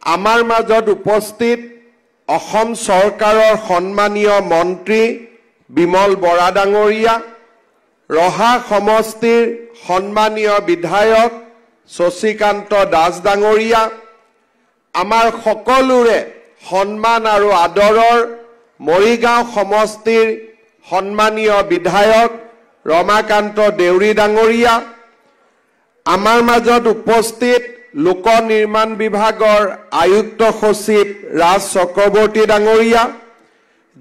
আমাৰ মাজত উপস্থিত অসম চৰকাৰৰ সন্মানীয় মন্ত্ৰী বিমল বৰা ডাঙৰীয়া, ৰহা সমষ্টিৰ সন্মানীয় বিধায়ক শশীকান্ত দাস ডাঙৰীয়া, আমাৰ সকলোৰে সন্মান আৰু আদৰৰ মৰিগাঁও সমষ্টিৰ সন্মানীয় বিধায়ক ৰমাকান্ত দেউৰী ডাঙৰীয়া, আমাৰ মাজত উপস্থিত লোক নিৰ্মাণ বিভাগৰ আয়ুক্ত সচিব ৰাজ চক্ৰৱৰ্তী ডাঙৰীয়া,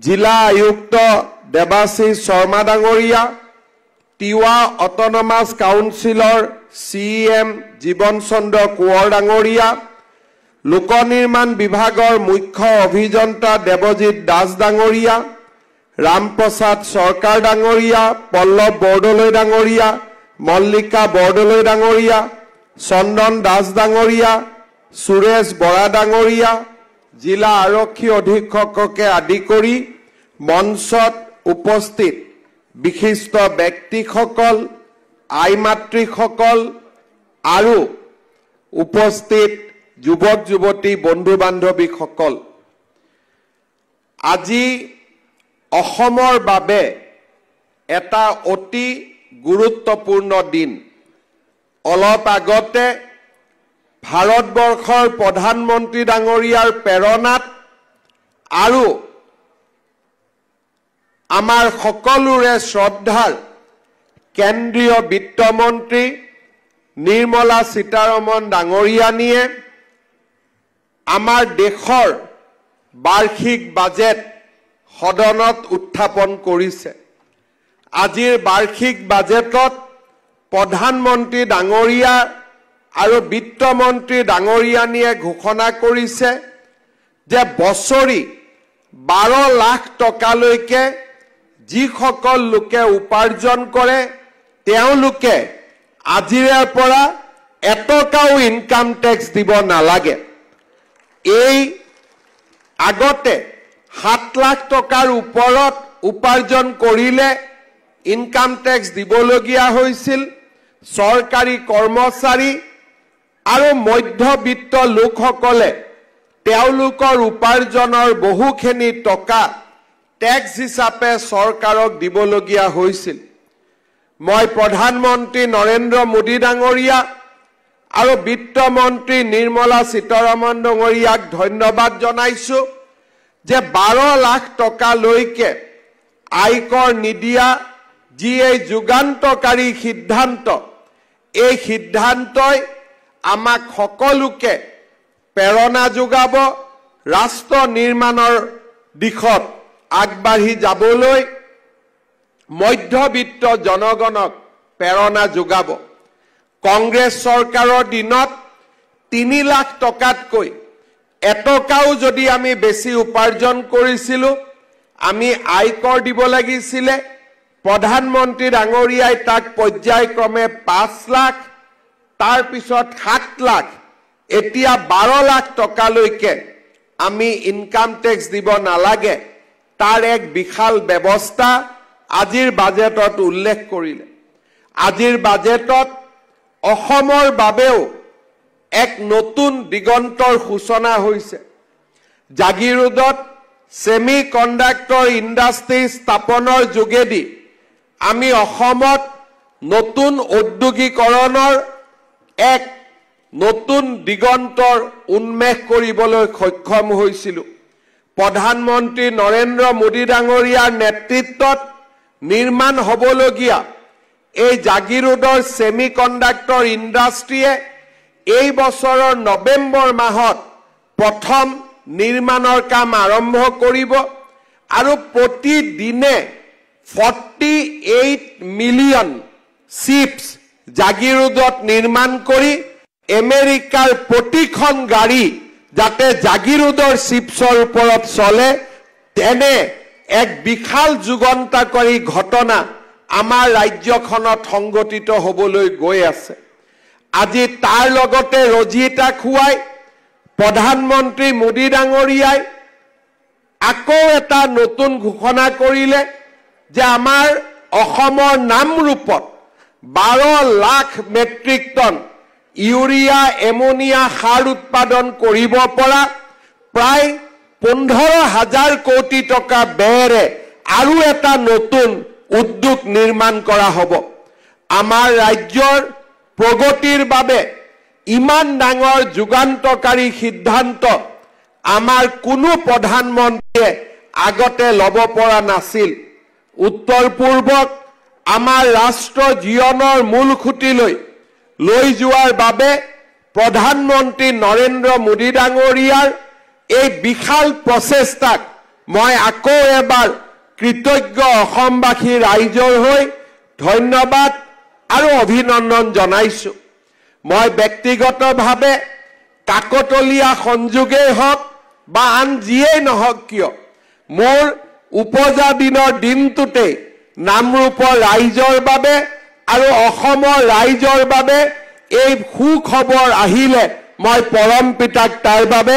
জিলা আয়ুক্ত দেৱাশীষ শৰ্মা ডাঙৰীয়া, তিৱা অট'নমাছ কাউন্সিলৰ CEM জীৱন চন্দ্ৰ কোঁৱৰ ডাঙৰীয়া, লোক নিৰ্মাণ বিভাগৰ মুখ্য অভিযন্তা দেৱজিৎ দাস ডাঙৰীয়া, ৰামপ্ৰসাদ চৰকাৰ ডাঙৰীয়া, পল্লৱ বৰদলৈ ডাঙৰীয়া, মল্লিকা বৰদলৈ ডাঙৰীয়া, চন্দন দাস ডাঙৰীয়া, সুৰেশ বৰা ডাঙৰীয়া, জিলা আৰক্ষী অধীক্ষককে আদি কৰি মঞ্চত উপস্থিত বিশিষ্ট ব্যক্তিসকল, আই মাতৃসকল আৰু উপস্থিত যুৱক যুৱতী বন্ধু বান্ধৱীসকল, আজি অসমৰ বাবে এটা অতি গুৰুত্বপূৰ্ণ দিন। অলপ আগতে ভাৰতবৰ্ষৰ প্ৰধানমন্ত্ৰী ডাঙৰীয়াৰ প্ৰেৰণাত আৰু আমাৰ সকলোৰে শ্ৰদ্ধাৰ কেন্দ্ৰীয় বিত্তমন্ত্ৰী নিৰ্মলা সীতাৰমণ ডাঙৰীয়ানীয়ে আমাৰ দেশৰ বাৰ্ষিক বাজেট সদনত উত্থাপন কৰিছে। আজিৰ বাৰ্ষিক বাজেটত প্ৰধানমন্ত্ৰী ডাঙৰীয়া আৰু বিত্তমন্ত্ৰী ডাঙৰীয়ানীয়ে ঘোষণা কৰিছে যে বছৰি 12 লাখ টকালৈকে যিসকল লোকে উপাৰ্জন কৰে তেওঁলোকে আজিৰে পৰা এটকাও ইনকাম টেক্স দিব নালাগে। এই আগতে 7 লাখ টকাৰ ওপৰত উপাৰ্জন কৰিলে ইনকাম টেক্স দিবলগীয়া হৈছিল। চৰকাৰী কৰ্মচাৰী আৰু মধ্যবিত্ত লোকসকলে তেওঁলোকৰ উপাৰ্জনৰ বহুখিনি টকা টেক্স হিচাপে চৰকাৰক দিবলগীয়া হৈছিল। মই প্ৰধানমন্ত্ৰী নৰেন্দ্ৰ মোদী ডাঙৰীয়া আৰু বিত্তমন্ত্ৰী নিৰ্মলা সীতাৰমণ ডাঙৰীয়াক ধন্যবাদ জনাইছো যে 12 লাখ টকালৈকে আয়কৰ নিদিয়া যি এই যুগান্তকাৰী সিদ্ধান্ত, এই সিদ্ধান্তই আমাক সকলোকে প্ৰেৰণা যোগাব, ৰাষ্ট্ৰ নিৰ্মাণৰ দিশত আগবাঢ়ি যাবলৈ মধ্যবিত্ত জনগণক প্ৰেৰণা যোগাব। কংগ্ৰেছ চৰকাৰৰ দিনত 3 লাখ টকাতকৈ এটকাও যদি আমি বেছি উপাৰ্জন কৰিছিলোঁ আমি আয়কৰ দিব লাগিছিলে। প্ৰধানমন্ত্ৰী ডাঙৰীয়াই তাক পৰ্যায়ক্ৰমে 5 লাখ, তাৰ পিছত 7 লাখ, এতিয়া 12 লাখ টকালৈকে আমি ইনকাম টেক্স দিব নালাগে। তাৰ এক বিশাল ব্যৱস্থা আজিৰ বাজেটত উল্লেখ কৰিলে। আজিৰ বাজেটত অসমৰ বাবেও এক নতুন দিগন্তৰ সূচনা হৈছে। জাগিৰোডত সেমি কণ্ডাক্টৰ ইণ্ডাষ্ট্ৰী স্থাপনৰ যোগেদি আমি অসমত নতুন ঔদ্যোগিকৰণৰ এক নতুন দিগন্তৰ উন্মেষ কৰিবলৈ সক্ষম হৈছিলোঁ। প্ৰধানমন্ত্ৰী নৰেন্দ্ৰ মোদী ডাঙৰীয়াৰ নেতৃত্বত নিৰ্মাণ হ'বলগীয়া এই জাগিৰোডৰ সেমি কণ্ডাক্টৰ ইণ্ডাষ্ট্ৰীয়ে এই বছৰৰ নৱেম্বৰ মাহত প্ৰথম নিৰ্মাণৰ কাম আৰম্ভ কৰিব আৰু প্ৰতিদিনে 48 মিলিয়ন চিপছ জাগিৰোডত নিৰ্মাণ কৰি আমেৰিকাৰ প্ৰতিখন গাড়ী যাতে জাগিৰোডৰ চিপছৰ ওপৰত চলে, তেনে এক বিশাল যুগান্তকাৰী ঘটনা আমাৰ ৰাজ্যখনত সংগঠিত হ'বলৈ গৈ আছে। আজি তাৰ লগতে ৰজিতা খুৱাই প্ৰধানমন্ত্ৰী মোদী ডাঙৰীয়াই আকৌ এটা নতুন ঘোষণা কৰিলে যে আমাৰ অসমৰ নামৰূপত 12 lakh metric ton urea ammonia সাৰ উৎপাদন কৰিব পৰা প্ৰায় 15,000 কোটি টকা ব্যয়েৰে আৰু এটা নতুন উদ্যোগ নিৰ্মাণ কৰা হ'ব। আমাৰ ৰাজ্যৰ প্ৰগতিৰ বাবে ইমান ডাঙৰ যুগান্তকাৰী সিদ্ধান্ত আমাৰ কোনো প্ৰধানমন্ত্ৰীয়ে আগতে ল'ব পৰা নাছিল। উত্তৰ পূৰ্বক আমাৰ ৰাষ্ট্ৰ জীৱনৰ মূল খুঁটিলৈ লৈ যোৱাৰ বাবে প্ৰধানমন্ত্ৰী নৰেন্দ্ৰ মোদী ডাঙৰীয়াৰ এই বিশাল প্ৰচেষ্টাক মই আকৌ এবাৰ কৃতজ্ঞ অসমবাসী ৰাইজৰ হৈ ধন্যবাদ আৰু অভিনন্দন জনাইছো। মই ব্যক্তিগতভাৱে কাকতলীয়া সংযোগেই হওক বা আন যিয়েই নহওক কিয় মোৰ উপজা দিনৰ দিনটোতেই নামৰূপৰ ৰাইজৰ বাবে আৰু অসমৰ ৰাইজৰ বাবে এই সুখবৰ আহিলে মই পৰম পিতাক তাৰ বাবে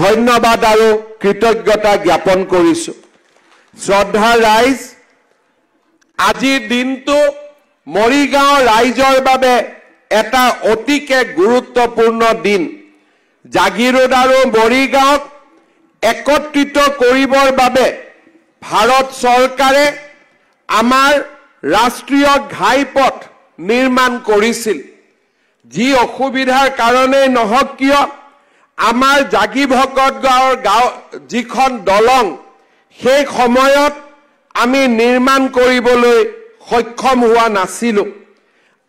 ধন্যবাদ আৰু কৃতজ্ঞতা জ্ঞাপন কৰিছো। শ্ৰদ্ধা ৰাইজ, আজিৰ দিনটো মৰিগাঁও ৰাইজৰ বাবে এটা অতিকে গুৰুত্বপূৰ্ণ দিন। জাগিৰোড আৰু মৰিগাঁওক একত্ৰিত কৰিবৰ বাবে ভাৰত চৰকাৰে আমাৰ ৰাষ্ট্ৰীয় ঘাইপথ নিৰ্মাণ কৰিছিল। যি অসুবিধাৰ কাৰণেই নহওক কিয় আমাৰ জাগিভকত গাঁৱৰ যিখন দলং সেই সময়ত আমি নিৰ্মাণ কৰিবলৈ সক্ষম হোৱা নাছিলোঁ।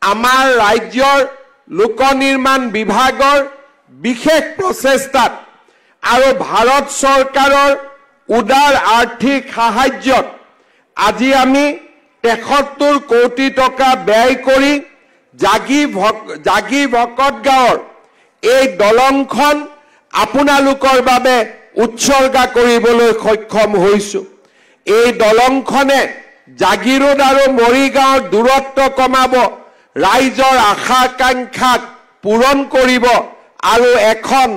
আমাৰ ৰাজ্যৰ লোক নিৰ্মাণ বিভাগৰ বিশেষ প্ৰচেষ্টাত আৰু ভাৰত চৰকাৰৰ উদাৰ আৰ্থিক সাহায্যত আজি আমি 73 কোটি টকা ব্যয় কৰি জাগিভকত গাঁৱৰ এই দলংখন আপোনালোকৰ বাবে উৎসৰ্গা কৰিবলৈ সক্ষম হৈছো। এই দলংখনে জাগিৰোড আৰু মৰিগাঁৱৰ দূৰত্ব কমাব, ৰাইজৰ আশা আকাংক্ষাক পূৰণ কৰিব আৰু এখন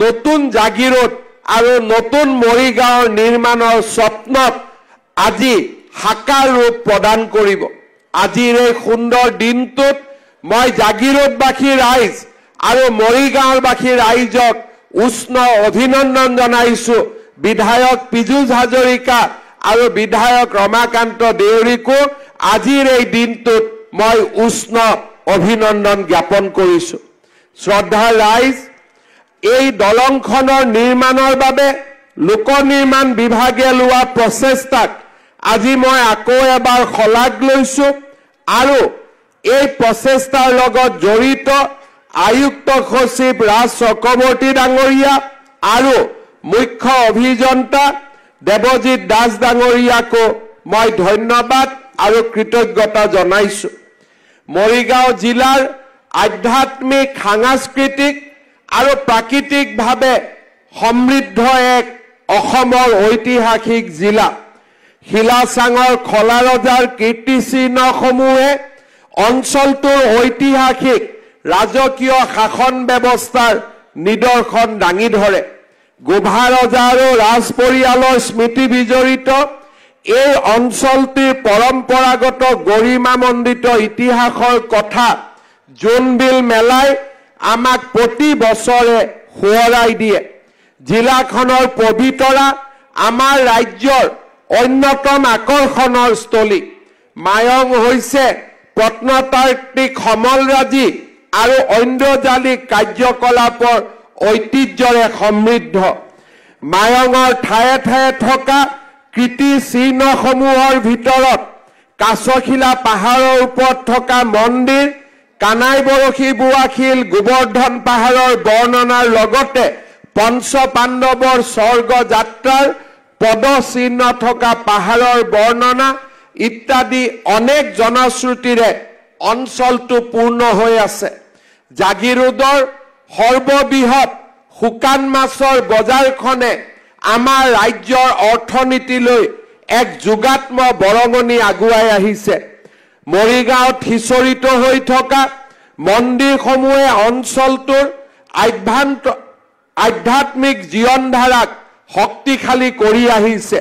নতুন জাগিৰোড আৰু নতুন মৰিগাঁৱৰ নিৰ্মাণৰ স্বপ্নত আজি সাকাৰ ৰূপ প্ৰদান কৰিব। আজিৰ এই সুন্দৰ দিনটোত মই জাগিৰোডবাসী ৰাইজ আৰু মৰিগাঁওবাসী ৰাইজক উষ্ণ অভিনন্দন জনাইছো। বিধায়ক পীযুষ হাজৰিকা আৰু বিধায়ক ৰমাকান্ত দেউৰীকো আজিৰ এই দিনটোত মই উষ্ণ অভিনন্দন জ্ঞাপন কৰিছো। শ্ৰদ্ধা ৰাইজ, এই দলংখনৰ নিৰ্মাণৰ বাবে লোক নিৰ্মাণ বিভাগে লোৱা প্ৰচেষ্টাক আজি মই আকৌ এবাৰ শলাগ লৈছো আৰু এই প্ৰচেষ্টাৰ লগত জড়িত আয়ুক্ত সচিব ৰাজ চক্ৰৱৰ্তী ডাঙৰীয়া আৰু মুখ্য অভিযন্তা দেৱজিৎ দাস ডাঙৰীয়াকো মই ধন্যবাদ আৰু কৃতজ্ঞতা জনাইছো। মৰিগাঁও জিলাৰ আধ্যাত্মিক, সাংস্কৃতিক আৰু প্ৰাকৃতিকভাৱে সমৃদ্ধ এক অসমৰ ঐতিহাসিক জিলা। শিলাচাঙৰ খলা ৰজাৰ কীৰ্তিচিহ্নসমূহে অঞ্চলটোৰ ঐতিহাসিক ৰাজকীয় শাসন ব্যৱস্থাৰ নিদৰ্শন দাঙি ধৰে। গোভা ৰজা আৰু ৰাজ পৰিয়ালৰ স্মৃতি বিজড়িত এই অঞ্চলটিৰ পৰম্পৰাগত গৰিমামণ্ডিত ইতিহাসৰ কথা জোনবিল মেলাই আমাক প্ৰতি বছৰে সোঁৱৰাই দিয়ে। জিলাখনৰ পবিতৰা আমাৰ ৰাজ্যৰ অন্যতম আকৰ্ষণৰ স্থলী। মায়ং হৈছে প্ৰত্নতাত্ত্বিক সমলৰাজি আৰু ঐন্দ্ৰজালিক কাৰ্যকলাপৰ ঐতিহ্যৰে সমৃদ্ধ। মায়ঙৰ ঠায়ে ঠায়ে থকা কীৰ্তিচিহ্নসমূহৰ ভিতৰত কাছখিলা পাহাৰৰ ওপৰত থকা মন্দিৰ, কানাই বৰশী বোৱা শিল, গোবৰ্ধন পাহাৰৰ বৰ্ণনাৰ লগতে পঞ্চ পাণ্ডৱৰ স্বৰ্গ যাত্ৰাৰ পদচিহ্ন থকা পাহাৰৰ বৰ্ণনা ইত্যাদি অনেক জনশ্ৰুতিৰে অঞ্চলটো পূৰ্ণ হৈ আছে। জাগিৰোডৰ সৰ্ববৃহৎ শুকান মাছৰ বজাৰখনে আমাৰ ৰাজ্যৰ অৰ্থনীতিলৈ এক যোগাত্ম বৰঙণি আগুৱাই আহিছে। মৰিগাঁৱত সিঁচৰিত হৈ থকা মন্দিৰসমূহে অঞ্চলটোৰ আধ্যাত্মিক জীৱনধাৰাক শক্তিশালী কৰি আহিছে।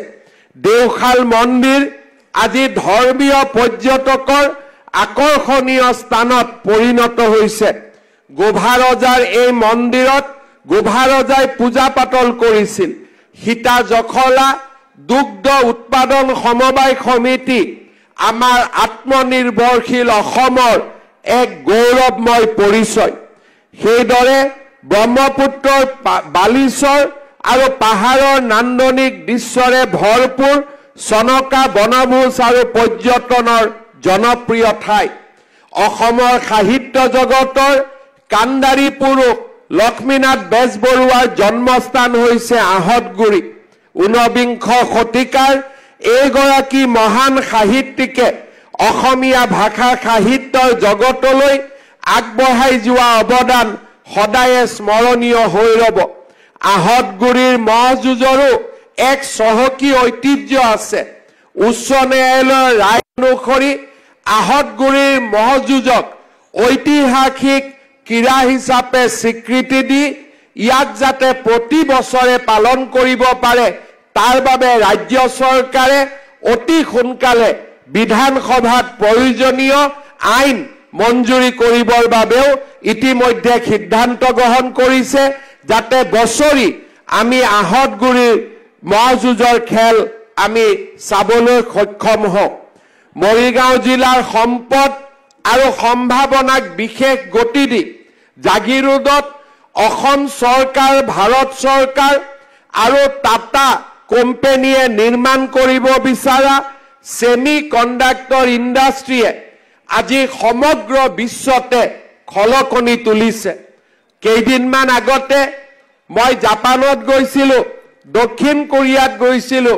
দেওশাল মন্দিৰ আজি ধৰ্মীয় পৰ্যটকৰ আকৰ্ষণীয় স্থানত পৰিণত হৈছে। গোভা ৰজাৰ এই মন্দিৰত গোভা ৰজাই পূজা পাতল কৰিছিল সীতা জখলা দুগ্ধ উৎপাদন সমবায় সমিতি আমাৰ আত্মনিৰ্ভৰশীল অসমৰ এক গৌৰৱময় পৰিচয় সেইদৰে ব্ৰহ্মপুত্ৰৰ বালিচৰ আৰু পাহাৰৰ নান্দনিক দৃশ্যৰে ভৰপূৰ চনকা বনভোজ আৰু পৰ্যটনৰ জনপ্ৰিয় ঠাই অসমৰ সাহিত্য জগতৰ কাণ্ডাৰী পুৰুষ লক্ষ্মীনাথ বেজবৰুৱাৰ জন্মস্থান হৈছে আহতগুৰি 19 শতিকাৰ এইগৰাকী মহান সাহিত্যিকে অসমীয়া ভাষা সাহিত্যৰ জগতলৈ আগবঢ়াই যোৱা অৱদান সদায়ে স্মৰণীয় হৈ ৰব আহতগুৰিৰ মহযুঁজৰো এক চহকী ঐতিহ্য আছে উচ্চ ন্যায়ালয়ৰ ৰায় অনুসৰি আহতগুৰিৰ মহযুঁজক ঐতিহাসিক ক্ৰীড়া হিচাপে স্বীকৃতি দি ইয়াক যাতে প্ৰতি বছৰে পালন কৰিব পাৰে তাৰ বাবে ৰাজ্য চৰকাৰে অতি সোনকালে বিধানসভাত প্ৰয়োজনীয় আইন মঞ্জুৰি কৰিবৰ বাবেও ইতিমধ্যে সিদ্ধান্ত গ্ৰহণ কৰিছে যাতে বছৰি আমি আহতগুৰিৰ মহযুঁজৰ খেল আমি চাবলৈ সক্ষম হওঁ মৰিগাঁও জিলাৰ সম্পদ আৰু সম্ভাৱনাক বিশেষ গতি দি জাগিৰোডত অসম চৰকাৰ ভাৰত চৰকাৰ আৰু টাটা কোম্পানীয়ে নিৰ্মাণ কৰিব বিচৰা সেমি কণ্ডাক্টৰ ইণ্ডাষ্ট্ৰীয়ে আজি সমগ্ৰ বিশ্বতে খলকনি তুলিছে কেইদিনমান আগতে মই জাপানত গৈছিলো দক্ষিণ কোৰিয়াত গৈছিলো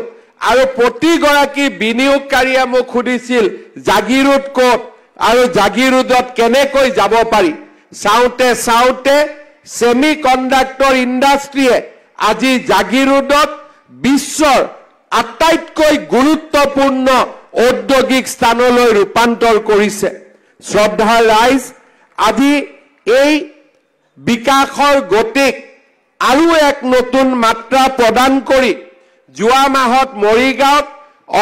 আৰু প্ৰতিগৰাকী বিনিয়োগকাৰীয়ে মোক সুধিছিল জাগিৰোড ক'ত আৰু জাগিৰোডত কেনেকৈ যাব পাৰি চাওঁতে চাওঁতে সেমি কণ্ডাক্টৰ ইণ্ডাষ্ট্ৰীয়ে আজি জাগিৰোডত বিশ্বৰ আটাইতকৈ গুৰুত্বপূৰ্ণ ঔদ্যোগিক স্থানলৈ ৰূপান্তৰ কৰিছে শ্ৰদ্ধাৰ ৰাইজ আজি এই বিকাশৰ গতিক আৰু এক নতুন মাত্ৰা প্ৰদান কৰি যোৱা মাহত মৰিগাঁৱত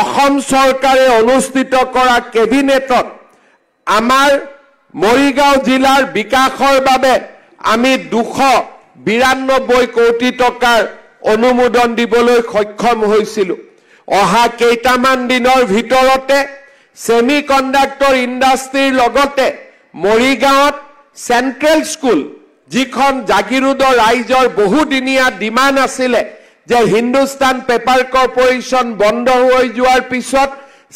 অসম চৰকাৰে অনুষ্ঠিত কৰা কেবিনেটত আমাৰ মৰিগাঁও জিলাৰ বিকাশৰ বাবে আমি 292 কোটি টকাৰ অনুমোদন দিবলৈ সক্ষম হৈছিলো অহা কেইটামান দিনৰ ভিতৰতে সেমি কণ্ডাক্টৰ ইণ্ডাষ্ট্ৰীৰ লগতে মৰিগাঁৱত সেন্ট্ৰেল স্কুল যিখন জাগিৰোডৰ ৰাইজৰ বহুদিনীয়া ডিমাণ্ড আছিলে যে হিন্দুস্তান পেপাৰ কৰ্পোৰেচন বন্ধ হৈ যোৱাৰ পিছত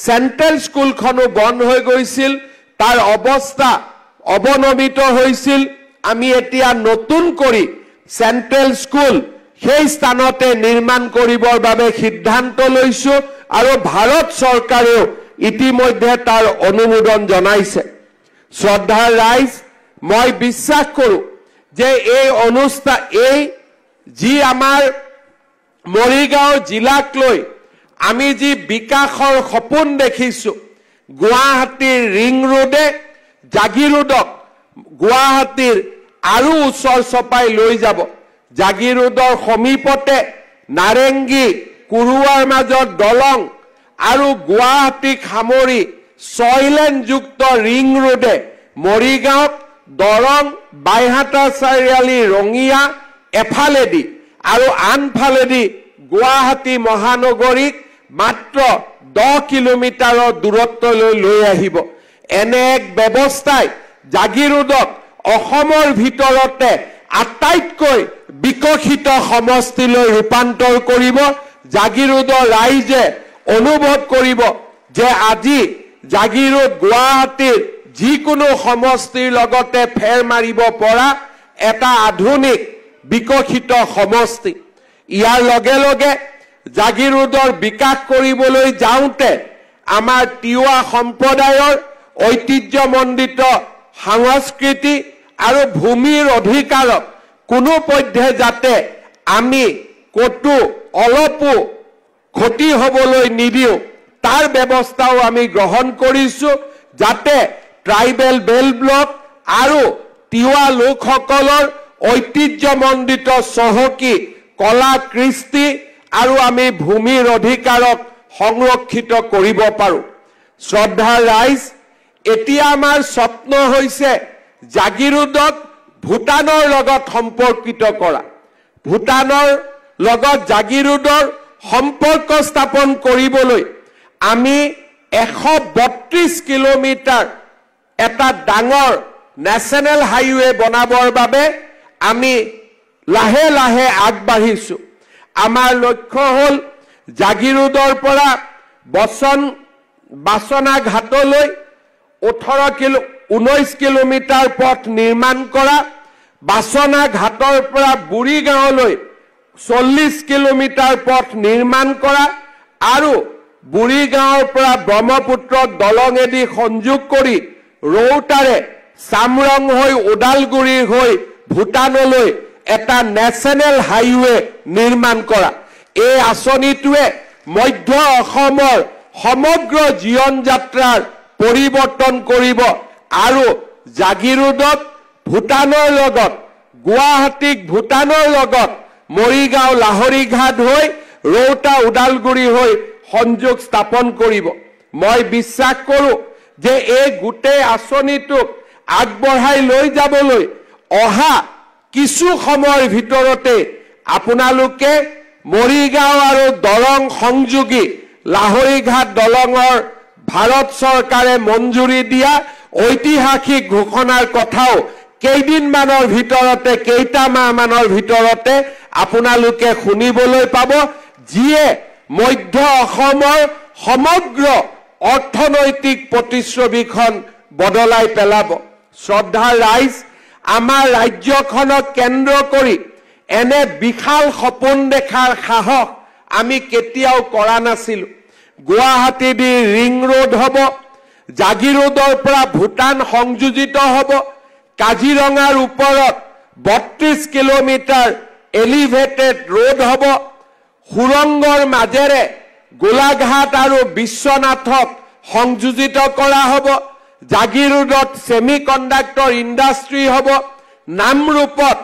সেন্ট্ৰেল স্কুলখনো বন্ধ হৈ গৈছিল তাৰ অৱস্থা অৱনমিত হৈছিল আমি এতিয়া নতুন কৰি সেন্ট্ৰেল স্কুল সেই স্থানতে নিৰ্মাণ কৰিবৰ বাবে সিদ্ধান্ত লৈছো আৰু ভাৰত চৰকাৰেও ইতিমধ্যে তাৰ অনুমোদন জনাইছে শ্ৰদ্ধাৰ ৰাইজ মই বিশ্বাস কৰো যে এই অনুষ্ঠান এই যি আমাৰ মৰিগাঁও জিলাক লৈ আমি যি বিকাশৰ সপোন দেখিছো গুৱাহাটীৰ ৰিং ৰোডে জাগিৰোডক গুৱাহাটীৰ আৰু ওচৰ চপাই লৈ যাব জাগিৰোডৰ সমীপতে নাৰেংগী কুৰুৱাৰ মাজত দলং আৰু গুৱাহাটীক সামৰি 6 লেনযুক্ত ৰিং ৰোডে মৰিগাঁৱক দৰং বাইহাটা চাৰিআলি ৰঙিয়া এফালেদি আৰু আনফালেদি গুৱাহাটী মহানগৰীক মাত্ৰ 10 কিলোমিটাৰৰ দূৰত্বলৈ লৈ আহিব এনে এক ব্যৱস্থাই জাগিৰোডক অসমৰ ভিতৰতে আটাইতকৈ বিকশিত সমষ্টিলৈ ৰূপান্তৰ কৰিব জাগিৰোডৰ ৰাইজে অনুভৱ কৰিব যে আজি জাগিৰোড গুৱাহাটীৰ যিকোনো সমষ্টিৰ লগতে ফেৰ মাৰিব পৰা এটা আধুনিক বিকশিত সমষ্টি ইয়াৰ লগে লগে জাগিৰোডৰ বিকাশ কৰিবলৈ যাওঁতে আমাৰ তিৱা সম্প্ৰদায়ৰ ঐতিহ্যমণ্ডিত সংস্কৃতি আৰু ভূমিৰ অধিকাৰক কোনো পধ্যে যাতে আমি কতো অলপো ক্ষতি হ'বলৈ নিদিও তাৰ ব্যৱস্থাও আমি গ্ৰহণ কৰিছো যাতে ট্ৰাইবেল বেল ব্লক আৰু তিৱা লোকসকলৰ ঐতিহ্যমণ্ডিত চহকী কলা কৃষ্টি আৰু আমি ভূমিৰ অধিকাৰক সংৰক্ষিত কৰিব পাৰো শ্ৰদ্ধাৰ ৰাইজ এতিয়া আমাৰ স্বপ্ন হৈছে জাগিৰোডত ভূটানৰ লগত সম্পৰ্কিত কৰা ভূটানৰ লগত জাগিৰোডৰ সম্পৰ্ক স্থাপন কৰিবলৈ আমি 132 কিলোমিটাৰ এটা ডাঙৰ নেশ্যনেল হাইৱে বনাবৰ বাবে আমি লাহে লাহে আগবাঢ়িছো আমাৰ লক্ষ্য হ'ল জাগিৰোডৰ পৰা বাসনা ঘাটলৈ 19 কিলোমিটাৰ পথ নিৰ্মাণ কৰা বাসনা ঘাটৰ পৰা বুঢ়ীগাঁৱলৈ 40 কিলোমিটাৰ পথ নিৰ্মাণ কৰা আৰু বুঢ়ীগাঁৱৰ পৰা ব্ৰহ্মপুত্ৰক দলঙেদি সংযোগ কৰি ৰৌতাৰে চামৰং হৈ ওদালগুৰি হৈ ভূটানলৈ এটা নেশ্যনেল হাইৱে নিৰ্মাণ কৰা এই আঁচনিটোৱে মধ্য অসমৰ সমগ্ৰ জীৱন যাত্ৰাৰ পৰিৱৰ্তন কৰিব আৰু জাগিৰোডত ভূটানৰ লগত গুৱাহাটীক ভূটানৰ লগত মৰিগাঁও লাহৰীঘাট হৈ ৰৌতা ওদালগুৰি হৈ সংযোগ স্থাপন কৰিব মই বিশ্বাস কৰোঁ যে এই গোটেই আঁচনিটোক আগবঢ়াই লৈ যাবলৈ অহা কিছু সময়ৰ ভিতৰতে আপোনালোকে মৰিগাঁও আৰু দলং সংযোগী লাহৰীঘাট দলঙৰ ভাৰত চৰকাৰে মঞ্জুৰি দিয়া ঐতিহাসিক ঘোষণাৰ কথাও কেইদিনমানৰ ভিতৰতে কেইটামানৰ ভিতৰতে আপোনালোকে শুনিবলৈ পাব যিয়ে মধ্য অসমৰ সমগ্ৰ অৰ্থনৈতিক প্ৰতিচ্ছবিখন বদলাই পেলাব শ্ৰদ্ধাৰ ৰাইজ আমাৰ ৰাজ্যখনক কেন্দ্ৰ কৰি এনে বিশাল সপোন দেখাৰ সাহস আমি কেতিয়াও কৰা নাছিলোঁ গুৱাহাটী দি ৰিং ৰোড হ'ব জাগিৰোডৰ পৰা ভূটান সংযোজিত হ'ব কাজিৰঙাৰ ওপৰত 32 কিলোমিটাৰ এলিভেটেড ৰোড হ'ব সুৰংগৰ মাজেৰে গোলাঘাট আৰু বিশ্বনাথক সংযোজিত কৰা হ'ব জাগিৰোডত সেমিকণ্ডাক্টৰ ইণ্ডাষ্ট্ৰী হ'ব নামৰূপত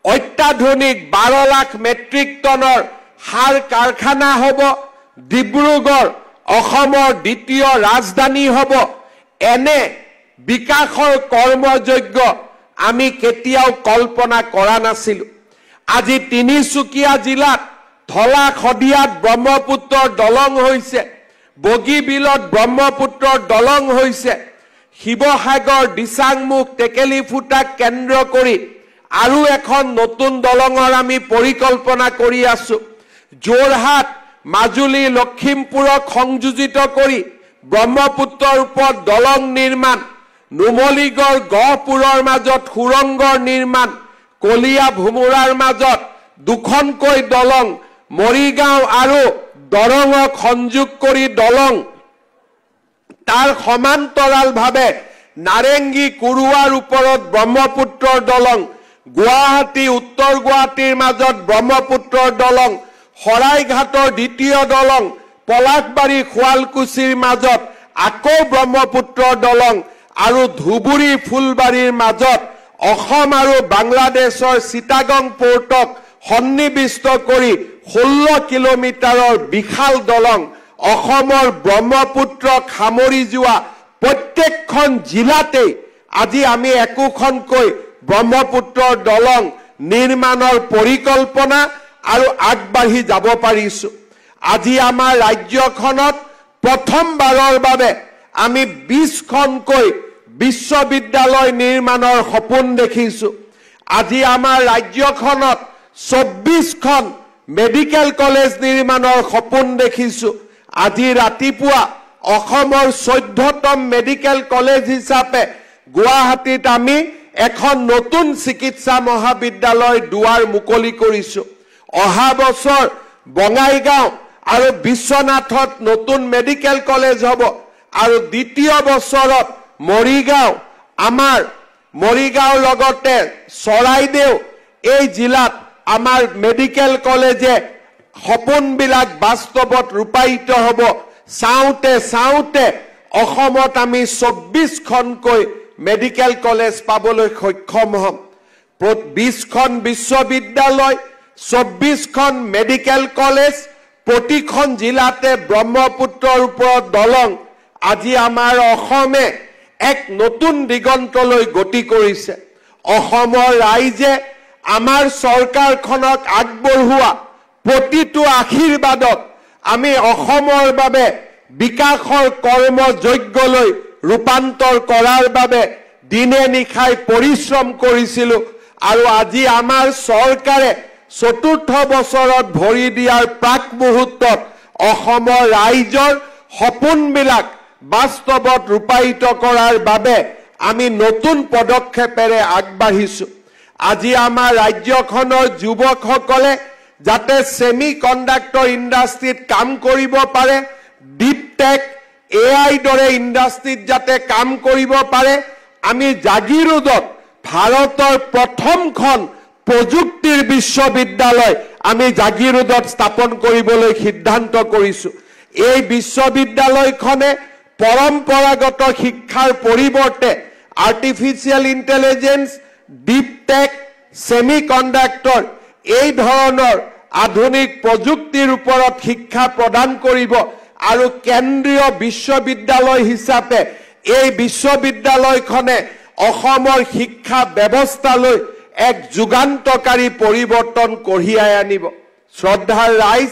অত্যাধুনিক 12 লাখ মেট্ৰিক টনৰ সাৰ কাৰখানা হ'ব ডিব্ৰুগড় অসমৰ দ্বিতীয় ৰাজধানী হ'ব এনে বিকাশৰ কৰ্মযজ্ঞ আমি কেতিয়াও কল্পনা কৰা নাছিলোঁ আজি তিনিচুকীয়া জিলাত ধলা খদিয়াত ব্ৰহ্মপুত্ৰৰ দলং হৈছে বগীবিলত ব্ৰহ্মপুত্ৰৰ দলং হৈছে শিৱসাগৰ দিচাংমুখ টেকেলিফুটাক কেন্দ্ৰ কৰি আৰু এখন নতুন দলঙৰ আমি পৰিকল্পনা কৰি আছো যোৰহাট মাজুলী লখিমপুৰক সংযোজিত কৰি ব্ৰহ্মপুত্ৰৰ ওপৰত দলং নিৰ্মাণ নুমলীগড় গহপুৰৰ মাজত সুৰংগৰ নিৰ্মাণ কলিয়া ভুমুৰাৰ মাজত দুখনকৈ দলং মৰিগাঁও আৰু দৰঙক সংযোগ কৰি দলং তাৰ সমান্তৰালভাৱে নাৰেংগী কুৰুৱাৰ ওপৰত ব্ৰহ্মপুত্ৰৰ দলং গুৱাহাটী উত্তৰ গুৱাহাটীৰ মাজত ব্ৰহ্মপুত্ৰৰ দলং শৰাইঘাটৰ দ্বিতীয় দলং পলাশবাৰী শুৱালকুছিৰ মাজত আকৌ ব্ৰহ্মপুত্ৰৰ দলং আৰু ধুবুৰী ফুলবাৰীৰ মাজত অসম আৰু বাংলাদেশৰ চিটাগং পোৰ্টক সন্নিবিষ্ট কৰি 16 কিলোমিটাৰৰ বিশাল দলং অসমৰ ব্ৰহ্মপুত্ৰক সামৰি যোৱা প্ৰত্যেকখন জিলাতে আজি আমি একোখনকৈ ব্ৰহ্মপুত্ৰৰ দলং নিৰ্মাণৰ পৰিকল্পনা আৰু আগবাঢ়ি যাব পাৰিছো আজি আমাৰ ৰাজ্যখনত প্ৰথমবাৰৰ বাবে আমি 20খনকৈ বিশ্ববিদ্যালয় নিৰ্মাণৰ সপোন দেখিছো আজি আমাৰ ৰাজ্যখনত 24খন মেডিকেল কলেজ নিৰ্মাণৰ সপোন দেখিছো আজি ৰাতিপুৱা অসমৰ 14তম মেডিকেল কলেজ হিচাপে গুৱাহাটীত আমি এখন নতুন চিকিৎসা মহাবিদ্যালয় দুৱাৰ মুকলি কৰিছো অহা বছৰ বঙাইগাঁও আৰু বিশ্বনাথত নতুন মেডিকেল কলেজ হ'ব আৰু দ্বিতীয় বছৰত মৰিগাঁও আমাৰ মৰিগাঁও লগতে চৰাইদেউ এই জিলাত আমাৰ মেডিকেল কলেজে সপোনবিলাক বাস্তৱত ৰূপায়িত হ'ব চাওঁতে চাওঁতে অসমত আমি 24খনকৈ মেডিকেল কলেজ পাবলৈ সক্ষম হ'ম 20খন বিশ্ববিদ্যালয় 24খন মেডিকেল কলেজ প্ৰতিখন জিলাতে ব্ৰহ্মপুত্ৰৰ ওপৰত দলং আজি আমাৰ অসমে এক নতুন দিগন্তলৈ গতি কৰিছে অসমৰ ৰাইজে আমাৰ চৰকাৰখনক আগবঢ়োৱা প্ৰতিটো আশীৰ্বাদত আমি অসমৰ বাবে বিকাশৰ কৰ্মযজ্ঞলৈ ৰূপান্তৰ কৰাৰ বাবে দিনে নিশাই পৰিশ্ৰম কৰিছিলো আৰু আজি আমাৰ চৰকাৰে চতুৰ্থ বছৰত ভৰি দিয়াৰ প্ৰাক মুহূৰ্তত অসমৰ ৰাইজৰ সপোনবিলাক বাস্তৱত ৰূপায়িত কৰাৰ বাবে আমি নতুন পদক্ষেপেৰে আগবাঢ়িছো আজি আমাৰ ৰাজ্যখনৰ যুৱকসকলে যাতে সেমি কণ্ডাক্টৰ ইণ্ডাষ্ট্ৰীত কাম কৰিব পাৰে ডিপ টেক এআই দৰে ইণ্ডাষ্ট্ৰীত যাতে কাম কৰিব পাৰে আমি জাগিৰোডত ভাৰতৰ প্ৰথমখন প্ৰযুক্তিৰ বিশ্ববিদ্যালয় আমি জাগিৰোডত স্থাপন কৰিবলৈ সিদ্ধান্ত কৰিছো এই বিশ্ববিদ্যালয়খনে পৰম্পৰাগত শিক্ষাৰ পৰিৱৰ্তে artificial intelligence deep tech semiconductor এই ধৰণৰ আধুনিক প্ৰযুক্তিৰ ওপৰত শিক্ষা প্ৰদান কৰিব আৰু কেন্দ্ৰীয় বিশ্ববিদ্যালয় হিচাপে এই বিশ্ববিদ্যালয়খনে অসমৰ শিক্ষা ব্যৱস্থালৈ এক যুগান্তকাৰী পৰিৱৰ্তন কঢ়িয়াই আনিব শ্ৰদ্ধাৰ ৰাইজ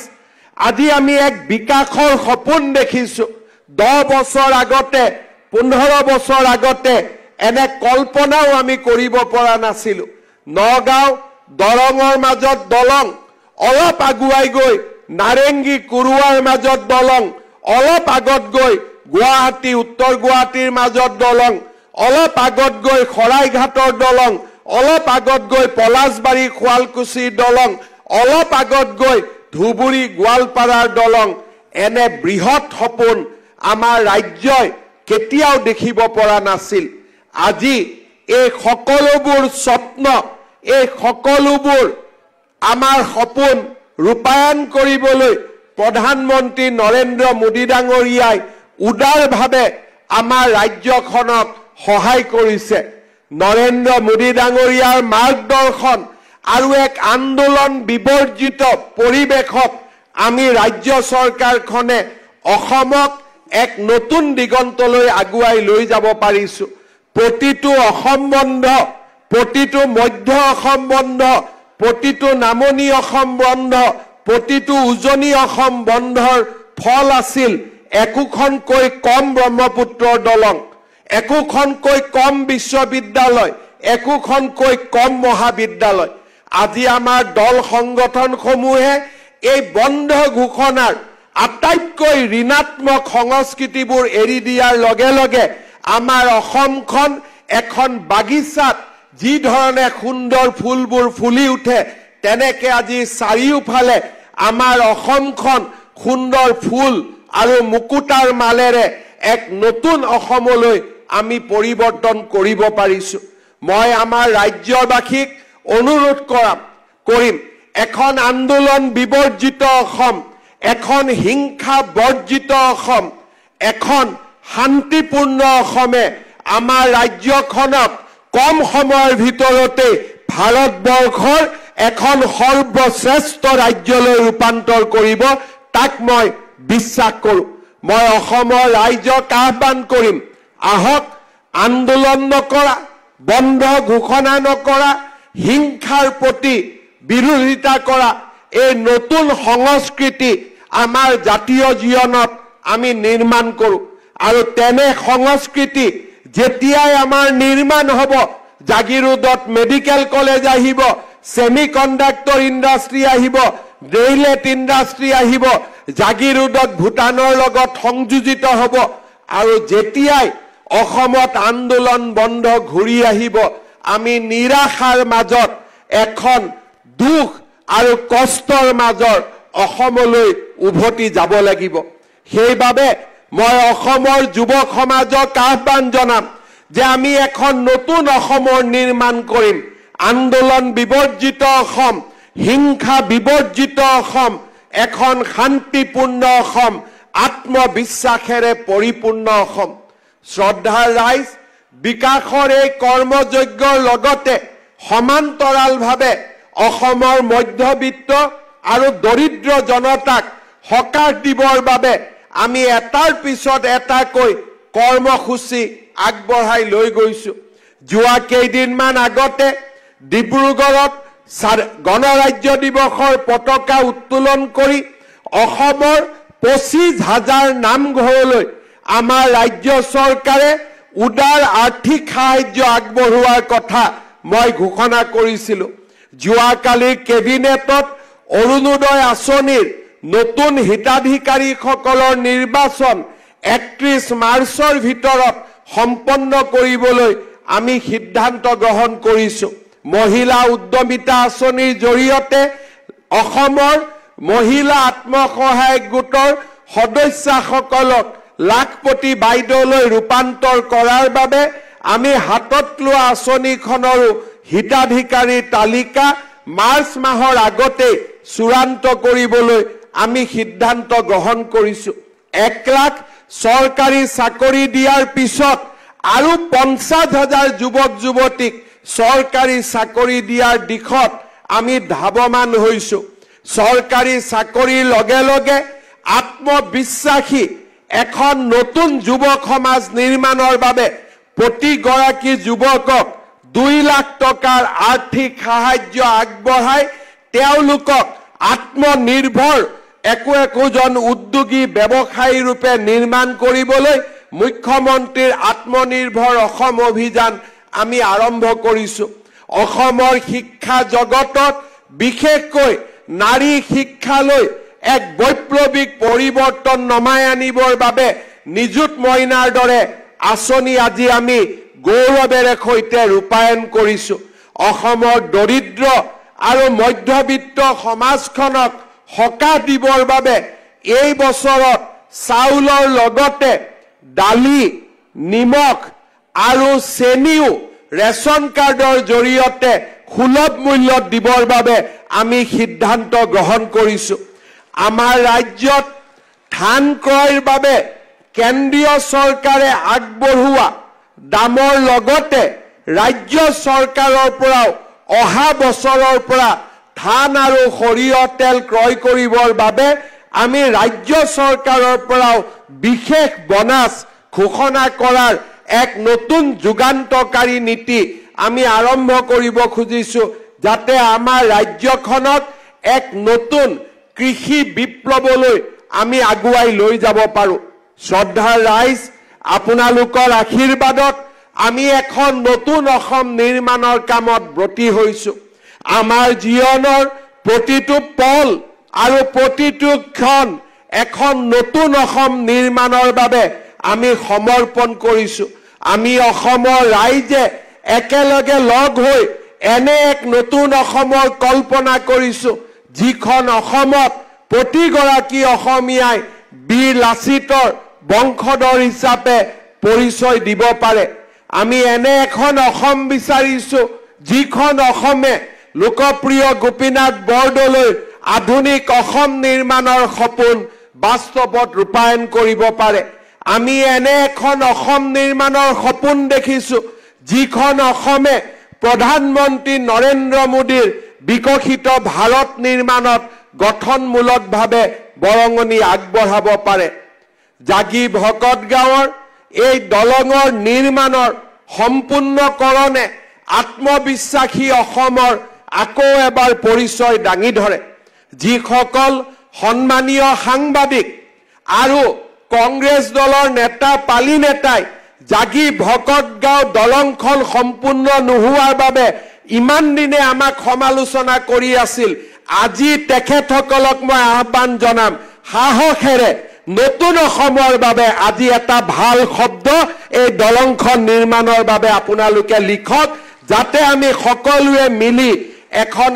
আজি আমি এক বিকাশৰ সপোন দেখিছো 10 বছৰ আগতে 15 বছৰ আগতে এনে কল্পনাও আমি কৰিব পৰা নাছিলো নগাঁও দৰঙৰ মাজত দলং অলপ আগুৱাই গৈ নাৰেংগী কুৰুৱাৰ মাজত দলং অলপ আগত গৈ গুৱাহাটী উত্তৰ গুৱাহাটীৰ মাজত দলং অলপ আগত গৈ খৰাইঘাটৰ দলং অলপ আগত গৈ পলাশবাৰী শুৱালকুছিৰ দলং অলপ আগত গৈ ধুবুৰী গোৱালপাৰাৰ দলং এনে বৃহৎ সপোন আমাৰ ৰাজ্যই কেতিয়াও দেখিব পৰা নাছিল আজি এই সকলোবোৰ স্বপ্ন এই সকলোবোৰ আমাৰ সপোন ৰূপায়ণ কৰিবলৈ প্ৰধানমন্ত্ৰী নৰেন্দ্ৰ মোদী ডাঙৰীয়াই উদাৰভাৱে আমাৰ ৰাজ্যখনক সহায় কৰিছে নৰেন্দ্ৰ মোদী ডাঙৰীয়াৰ মাৰ্গদৰ্শন আৰু এক আন্দোলন বিবৰ্জিত পৰিৱেশত আমি ৰাজ্য চৰকাৰখনে অসমক এক নতুন দিগন্তলৈ আগুৱাই লৈ যাব পাৰিছো প্ৰতিটো অসম বন্ধ প্ৰতিটো মধ্য অসম বন্ধ প্ৰতিটো নামনি অসম বন্ধ প্ৰতিটো উজনি অসম বন্ধৰ ফল আছিল একোখনকৈ কম ব্ৰহ্মপুত্ৰৰ দলং একোখনকৈ কম বিশ্ববিদ্যালয় একোখনকৈ কম মহাবিদ্যালয় আজি আমাৰ দল সংগঠনসমূহে এই বন্ধ ঘোষণাৰ আটাইতকৈ ঋণাত্মক সংস্কৃতিবোৰ এৰি দিয়াৰ লগে লগে আমাৰ অসমখন এখন বাগিচাত যি ধৰণে সুন্দৰ ফুলবোৰ ফুলি উঠে তেনেকে আজি চাৰিওফালে আমাৰ অসমখন সুন্দৰ ফুল আৰু মুকুতাৰ মালেৰে এক নতুন অসমলৈ আমি পৰিৱৰ্তন কৰিব পাৰিছো মই আমাৰ ৰাজ্যবাসীক অনুৰোধ কৰিম এখন আন্দোলন বিবৰ্জিত অসম এখন হিংসা বৰ্জিত অসম এখন শান্তিপূৰ্ণ অসমে আমাৰ ৰাজ্যখনক কম সময়ৰ ভিতৰতে ভাৰতবৰ্ষৰ এখন সৰ্বশ্ৰেষ্ঠ ৰাজ্যলৈ ৰূপান্তৰ কৰিব তাক মই বিশ্বাস কৰো মই অসমৰ ৰাইজক আহ্বান কৰিম আহক আন্দোলন নকৰা বন্ধ ঘোষণা নকৰা হিংসাৰ প্ৰতি বিৰোধিতা কৰা এই নতুন সংস্কৃতি আমাৰ জাতীয় জীৱনত আমি নিৰ্মাণ কৰো আৰু তেনে সংস্কৃতি যেতিয়াই আমাৰ নিৰ্মাণ হ'ব জাগিৰোডত মেডিকেল কলেজ আহিব সেমি কণ্ডাক্টৰ ইণ্ডাষ্ট্ৰী আহিব ৰেইলেট ইণ্ডাষ্ট্ৰী আহিব জাগিৰোডত ভূটানৰ লগত সংযোজিত হ'ব আৰু যেতিয়াই অসমত আন্দোলন বন্ধ ঘূৰি আহিব আমি নিৰাশাৰ মাজত এখন দুখ আৰু কষ্টৰ মাজৰ অসমলৈ উভতি যাব লাগিব সেইবাবে মই অসমৰ যুৱক সমাজক আহ্বান জনাম যে আমি এখন নতুন অসমৰ নিৰ্মাণ কৰিম আন্দোলন বিবৰ্জিত অসম হিংসা বিবৰ্জিত অসম এখন শান্তিপূৰ্ণ অসম আত্মবিশ্বাসেৰে পৰিপূৰ্ণ অসম শ্ৰদ্ধাৰ ৰাইজ বিকাশৰ এই কৰ্মযজ্ঞৰ লগতে সমান্তৰালভাৱে অসমৰ মধ্যবিত্ত আৰু দৰিদ্ৰ জনতাক সকাহ দিবৰ বাবে আমি এটাৰ পিছত এটাকৈ কৰ্মসূচী আগবঢ়াই লৈ গৈছো যোৱা কেইদিনমান আগতে ডিব্ৰুগড়ত গণৰাজ্য দিৱসৰ পতাকা উত্তোলন কৰি অসমৰ 25,000 নামঘৰলৈ আমাৰ ৰাজ্য চৰকাৰে উদাৰ আৰ্থিক সাহায্য আগবঢ়োৱাৰ কথা মই ঘোষণা কৰিছিলো। যোৱাকালি কেবিনেটত অৰুণোদয় আঁচনিৰ নতুন হিতাধিকাৰীসকলৰ নিৰ্বাচন 31 মাৰ্চৰ ভিতৰত সম্পন্ন কৰিবলৈ আমি সিদ্ধান্ত গ্ৰহণ কৰিছো। মহিলা উদ্যমিতা আঁচনিৰ জৰিয়তে অসমৰ মহিলা আত্মসহায়ক গোটৰ সদস্যসকলক লাখপতি বাইদেউলৈ ৰূপান্তৰ কৰাৰ বাবে আমি হাতত লোৱা আঁচনিখনৰো হিতাধিকাৰীৰ তালিকা মাৰ্চ মাহৰ আগতে চূড়ান্ত কৰিবলৈ আমি সিদ্ধান্ত গ্ৰহণ কৰিছো। 1 লাখ চৰকাৰী চাকৰি দিয়াৰ পিছত আৰু 50,000 যুৱক যুৱতীক চৰকাৰী চাকৰি দিয়াৰ দিশত আমি ধাৱমান হৈছো। চৰকাৰী চাকৰিৰ লগে লগে আত্মবিশ্বাসী এখন নতুন যুৱক সমাজ নিৰ্মাণৰ বাবে প্ৰতিগৰাকী যুৱকক 2 লাখ টকাৰ আৰ্থিক সাহায্য আগবঢ়াই তেওঁলোকক আত্মনিৰ্ভৰ একোজন উদ্যোগী ব্যৱসায়ী ৰূপে নিৰ্মাণ কৰিবলৈ মুখ্যমন্ত্ৰীৰ আত্মনিৰ্ভৰ অসম অভিযান আমি আৰম্ভ কৰিছো। অসমৰ শিক্ষা জগতত বিশেষকৈ নাৰী শিক্ষালৈ এক বৈপ্লৱিক পৰিৱৰ্তন নমাই আনিবৰ বাবে নিযুত মইনাৰ দৰে আঁচনি আজি আমি গৌৰৱেৰে সৈতে ৰূপায়ণ কৰিছো। অসমৰ দৰিদ্ৰ আৰু মধ্যবিত্ত সমাজখনক সকাহ দিবৰ বাবে এই বছৰত চাউলৰ লগতে দালি, নিমখ আৰু চেনিও ৰেচন কাৰ্ডৰ জৰিয়তে সুলভ মূল্যত দিবৰ বাবে আমি সিদ্ধান্ত গ্ৰহণ কৰিছো। আমাৰ ৰাজ্যত ধান ক্ৰয়ৰ বাবে কেন্দ্ৰীয় চৰকাৰে আগবঢ়োৱা দামৰ লগতে ৰাজ্য চৰকাৰৰ পৰাও অহা বছৰৰ পৰা ধান আৰু সৰিয়হ তেল ক্ৰয় কৰিবৰ বাবে আমি ৰাজ্য চৰকাৰৰ পৰাও বিশেষ বনাছ ঘোষণা কৰাৰ এক নতুন যুগান্তকাৰী নীতি আমি আৰম্ভ কৰিব খুজিছো, যাতে আমাৰ ৰাজ্যখনক এক নতুন কৃষি বিপ্লৱলৈ আমি আগুৱাই লৈ যাব পাৰো। শ্ৰদ্ধাৰ ৰাইজ, আপোনালোকৰ আশীৰ্বাদত আমি এখন নতুন অসম নিৰ্মাণৰ কামত ব্ৰতী হৈছো। আমাৰ জীৱনৰ প্ৰতিটো পল আৰু প্ৰতিটো ক্ষণ এখন নতুন অসম নিৰ্মাণৰ বাবে আমি সমৰ্পণ কৰিছো। আমি অসমৰ ৰাইজে একেলগে লগ হৈ এনে এক নতুন অসমৰ কল্পনা কৰিছো, যিখন অসমত প্ৰতিগৰাকী অসমীয়াই বীৰ লাচিতৰ বংশধৰ হিচাপে পৰিচয় দিব পাৰে। আমি এনে এখন অসম বিচাৰিছো, যিখন অসমে লোকপ্ৰিয় গোপীনাথ বৰদলৈৰ আধুনিক অসম নিৰ্মাণৰ সপোন বাস্তৱত ৰূপায়ণ কৰিব পাৰে। আমি এনে এখন অসম নিৰ্মাণৰ সপোন দেখিছো, যিখন অসমে প্ৰধানমন্ত্ৰী নৰেন্দ্ৰ মোদীৰ বিকশিত ভাৰত নিৰ্মাণত গঠনমূলকভাৱে বৰঙণি আগবঢ়াব পাৰে। জাগি ভকত গাঁৱৰ এই দলঙৰ নিৰ্মাণৰ সম্পূৰ্ণকৰণে আত্মবিশ্বাসী অসমৰ আকৌ এবাৰ পৰিচয় দাঙি ধৰে। যিসকল সন্মানীয় সাংবাদিক আৰু কংগ্ৰেছ দলৰ নেতা পালি নেতাই জাগি ভকত গাঁও দলংখন সম্পূৰ্ণ নোহোৱাৰ বাবে ইমান দিনে আমাক সমালোচনা কৰি আছিল, আজি তেখেতসকলক মই আহ্বান জনাম, সাহসেৰে নতুন অসমৰ বাবে আজি এটা ভাল শব্দ এই দলংখন নিৰ্মাণৰ বাবে আপোনালোকে লিখক, যাতে আমি সকলোৱে মিলি এখন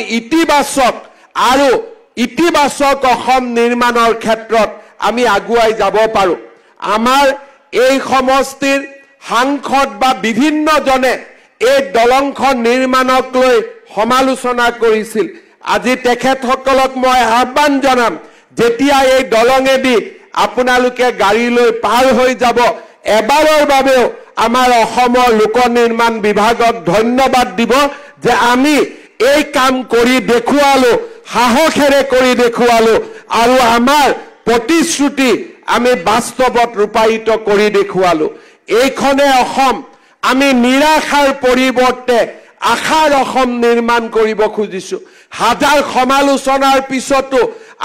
ইতিবাচক অসম নিৰ্মাণৰ ক্ষেত্ৰত আমি আগুৱাই যাব পাৰো। আমাৰ এই সমষ্টিৰ সাংসদ বা বিভিন্নজনে এই দলংখন নিৰ্মাণক লৈ সমালোচনা কৰিছিল। আজি তেখেতসকলক মই আহ্বান জনাম, যেতিয়া এই দলঙেদি আপোনালোকে গাড়ী লৈ পাৰ হৈ যাব, এবাৰৰ বাবেও আমাৰ অসমৰ লোক নিৰ্মাণ বিভাগক ধন্যবাদ দিব যে আমি এই কাম কৰি দেখুৱালো, সাহসেৰে কৰি দেখুৱালো আৰু আমাৰ প্ৰতিশ্ৰুতি আমি বাস্তৱত ৰূপায়িত কৰি দেখুৱালো। এইখনে অসম আমি নিৰাশাৰ পৰিৱৰ্তে আশাৰ অসম নিৰ্মাণ কৰিব খুজিছো হাজাৰ সমালোচনাৰ পিছতো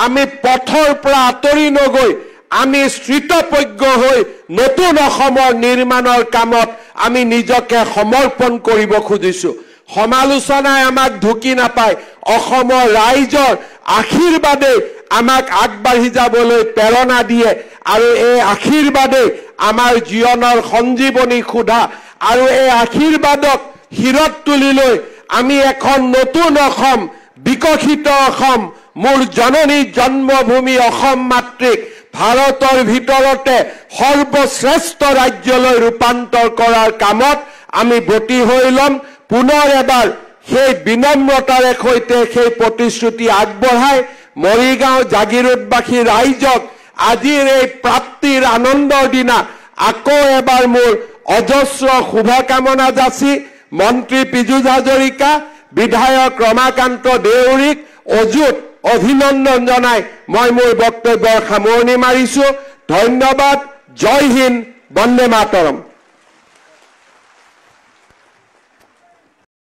আমি পথৰ পৰা আঁতৰি নগৈ আমি স্থিতপ্ৰজ্ঞ হৈ নতুন অসমৰ নিৰ্মাণৰ কামত আমি নিজকে সমৰ্পণ কৰিব খুজিছো সমালোচনাই আমাক ঢুকি নাপায় অসমৰ ৰাইজৰ আশীৰ্বাদে আমাক আগবাঢ়ি যাবলৈ প্ৰেৰণা দিয়ে আৰু এই আশীৰ্বাদে আমাৰ জীৱনৰ সঞ্জীৱনী সুধা আৰু এই আশীৰ্বাদক হিৰত তুলি লৈ আমি এখন নতুন অসম বিকশিত অসম মোৰ জননী জন্মভূমি অসম মাতৃক ভাৰতৰ ভিতৰতে সৰ্বশ্ৰেষ্ঠ ৰাজ্যলৈ ৰূপান্তৰ কৰাৰ কামত আমি ব্ৰতী হৈ ল'ম পুনৰ এবাৰ সেই বিনম্ৰতাৰে সৈতে সেই প্ৰতিশ্ৰুতি আগবঢ়াই মৰিগাঁও জাগিৰোডবাসী ৰাইজক আজিৰ এই প্ৰাপ্তিৰ আনন্দৰ দিনা আকৌ এবাৰ মোৰ অজস্ৰ শুভকামনা যাচি মন্ত্ৰী পীযুষ হাজৰিকা বিধায়ক ৰমাকান্ত দেউৰীক অযুত অভিনন্দন জনাই মই মোৰ বক্তব্যৰ সামৰণি মাৰিছো ধন্যবাদ জয় হিন্দ বন্দে মাতৰম